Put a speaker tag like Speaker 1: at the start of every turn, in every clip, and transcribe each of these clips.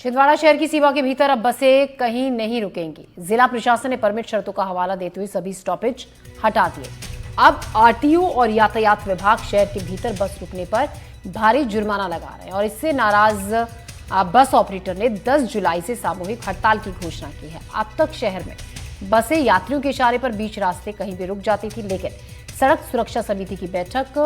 Speaker 1: छिंदवाड़ा शहर की सीमा के भीतर अब बसें कहीं नहीं रुकेंगी। जिला प्रशासन ने परमिट शर्तों का हवाला देते हुए सभी स्टॉपेज हटा दिए। अब आरटीओ और यातायात विभाग शहर के भीतर बस रुकने पर भारी जुर्माना लगा रहे हैं और इससे नाराज बस ऑपरेटर ने 10 जुलाई से सामूहिक हड़ताल की घोषणा की है। अब तक शहर में बसें यात्रियों के इशारे पर बीच रास्ते कहीं भी रुक जाती थी, लेकिन सड़क सुरक्षा समिति की बैठक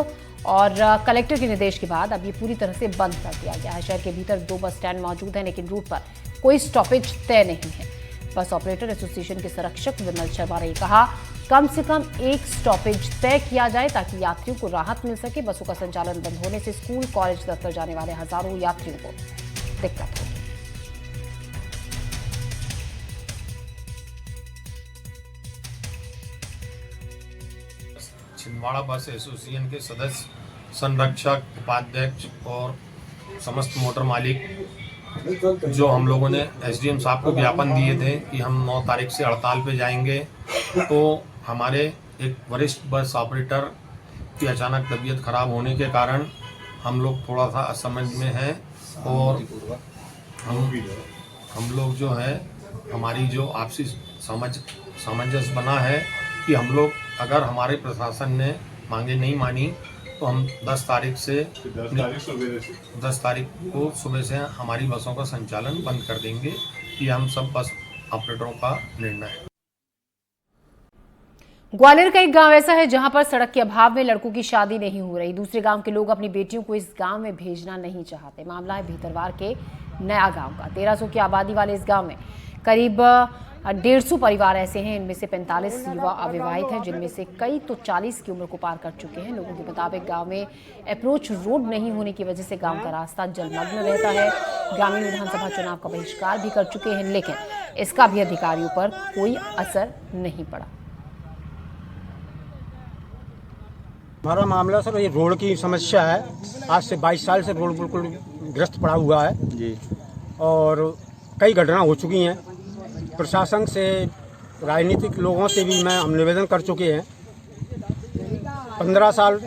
Speaker 1: और कलेक्टर के निर्देश के बाद अब ये पूरी तरह से बंद कर दिया गया है। शहर के भीतर 2 बस स्टैंड मौजूद हैं, लेकिन रूट पर कोई स्टॉपेज तय नहीं है। बस ऑपरेटर एसोसिएशन के संरक्षक विमल शर्मा ने कहा, कम से कम एक स्टॉपेज तय किया जाए ताकि यात्रियों को राहत मिल सके। बसों का संचालन बंद होने से स्कूल, कॉलेज, दफ्तर जाने वाले हजारों यात्रियों को दिक्कत होगी।
Speaker 2: छिंदवाड़ा बस एसोसिएशन के सदस्य, संरक्षक, उपाध्यक्ष और समस्त मोटर मालिक जो हम लोगों ने एसडीएम साहब को ज्ञापन दिए थे कि हम 9 तारीख से हड़ताल पे जाएंगे, तो हमारे एक वरिष्ठ बस ऑपरेटर की अचानक तबीयत खराब होने के कारण हम लोग थोड़ा सा असमंज में हैं और हम लोग जो है हमारी जो आपसी सामंजस्य बना है कि हम लोग अगर हमारे प्रशासन ने मांगे नहीं मानी तो हम 10 तारीख को सुबह से हमारी बसों का संचालन बंद कर देंगे। ये हम सब बस ऑपरेटरों का निर्णय है।
Speaker 1: ग्वालियर का एक गांव ऐसा है जहां पर सड़क के अभाव में लड़कों की शादी नहीं हो रही। दूसरे गांव के लोग अपनी बेटियों को इस गांव में भेजना नहीं चाहते। मामला है भीतरवार के नया गांव का। 1300 की आबादी वाले इस गांव में करीब 150 परिवार ऐसे हैं। इनमें से 45 युवा अविवाहित हैं, जिनमें से कई तो 40 की उम्र को पार कर चुके हैं। लोगों के मुताबिक गांव में अप्रोच रोड नहीं होने की वजह से गांव का रास्ता जलमग्न रहता है। ग्रामीण विधानसभा चुनाव का बहिष्कार भी कर चुके हैं, लेकिन इसका भी अधिकारियों पर कोई असर नहीं पड़ा।
Speaker 3: हमारा मामला सर ये रोड की समस्या है। आज से 22 साल से रोड बिल्कुल ग्रस्त पड़ा हुआ है जी, और कई घटना हो चुकी हैं। प्रशासन से, राजनीतिक लोगों से भी हम निवेदन कर चुके हैं। 15 साल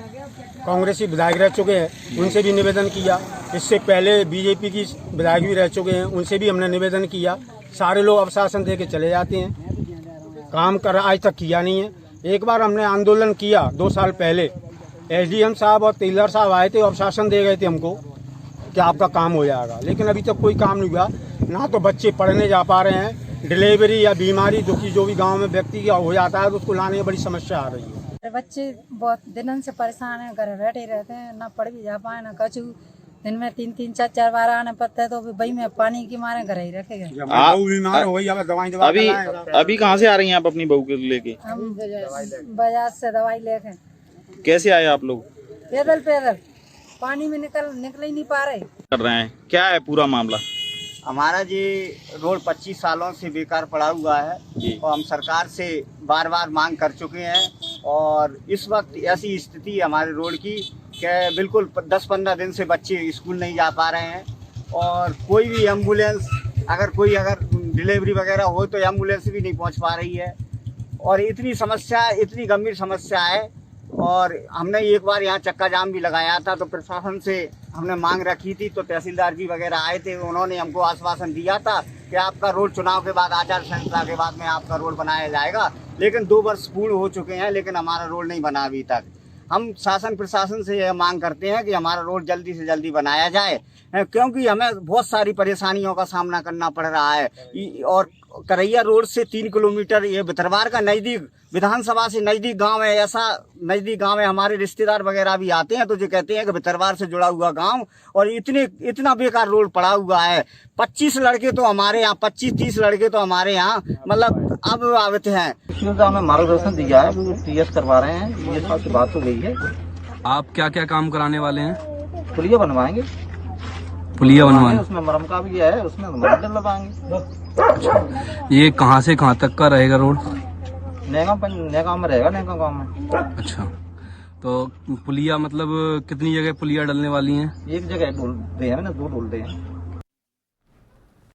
Speaker 3: कांग्रेसी विधायक रह चुके हैं, उनसे भी निवेदन किया। इससे पहले बीजेपी की विधायक भी रह चुके हैं, उनसे भी हमने निवेदन किया। सारे लोग अवशासन दे के चले जाते हैं, काम कर आज तक किया नहीं है। एक बार हमने आंदोलन किया 2 साल पहले, एसडीएम साहब और टेलर साहब आए थे, अवशासन दे गए थे हमको कि आपका काम हो जाएगा, लेकिन अभी तक कोई काम नहीं हुआ। ना तो बच्चे पढ़ने जा पा रहे हैं, डिलीवरी या बीमारी जो भी गांव में व्यक्ति का हो जाता है तो उसको लाने में बड़ी समस्या आ रही है।
Speaker 4: बच्चे बहुत दिनों से परेशान हैं, घर बैठे रहते हैं, ना पढ़ भी जा पाए ना कछु। दिन में 3-3, 4-4 बार आने पड़ता है, तो भाई में पानी की मारे घर ही रखेगा।
Speaker 3: बीमार हो गई, दवाई
Speaker 5: अभी कहाँ से आ रही हैं आप अपनी बहू के लेके?
Speaker 4: हम बाजार से दवाई लेके।
Speaker 5: कैसे आए आप लोग?
Speaker 4: पैदल पानी में निकल ही नहीं पा रहे।
Speaker 5: कर रहे हैं, क्या है पूरा मामला?
Speaker 6: हमारा जी रोड 25 सालों से बेकार पड़ा हुआ है और हम सरकार से बार बार मांग कर चुके हैं, और इस वक्त ऐसी स्थिति है हमारे रोड की कि बिल्कुल 10-15 दिन से बच्चे स्कूल नहीं जा पा रहे हैं, और कोई भी एम्बुलेंस अगर डिलीवरी वगैरह हो तो एम्बुलेंस भी नहीं पहुंच पा रही है। और इतनी गंभीर समस्या है। और हमने एक बार यहाँ चक्का जाम भी लगाया था, तो प्रशासन से हमने मांग रखी थी, तो तहसीलदार जी वगैरह आए थे, उन्होंने हमको आश्वासन दिया था कि आपका रोड चुनाव के बाद, आचार संहिता के बाद में आपका रोड बनाया जाएगा। लेकिन 2 वर्ष पूर्ण हो चुके हैं, लेकिन हमारा रोड नहीं बना अभी तक। हम शासन प्रशासन से यह मांग करते हैं कि हमारा रोड जल्दी से जल्दी बनाया जाए, क्योंकि हमें बहुत सारी परेशानियों का सामना करना पड़ रहा है। और करैया रोड से 3 किलोमीटर ये भितरवार का नज़दीक, विधानसभा से नज़दीक गांव है। ऐसा नज़दीक गांव है, हमारे रिश्तेदार वगैरह भी आते हैं तो जो कहते हैं कि भितरवार से जुड़ा हुआ गांव, और इतना बेकार रोड पड़ा हुआ है। 25 लड़के तो हमारे यहाँ, 25-30 लड़के तो हमारे यहाँ मतलब अब आवित हैं।
Speaker 7: हमें मार्गदर्शन दिया है, वो टीएस करवा रहे हैं, ये साल की बात हो गई है।
Speaker 8: आप क्या क्या काम कराने वाले हैं?
Speaker 7: पुलिया बनवाएंगे,
Speaker 8: उसमें
Speaker 7: मरम का भी है, उसमें मरम लगाएंगे।
Speaker 8: अच्छा, ये कहाँ से कहाँ तक का रहेगा रोड?
Speaker 7: नेगांव में रहेगा, नेगांव गाँव में।
Speaker 8: अच्छा, तो पुलिया मतलब कितनी जगह पुलिया डलने वाली हैं?
Speaker 7: एक जगह डोलते हैं ना, 2 डोलते हैं।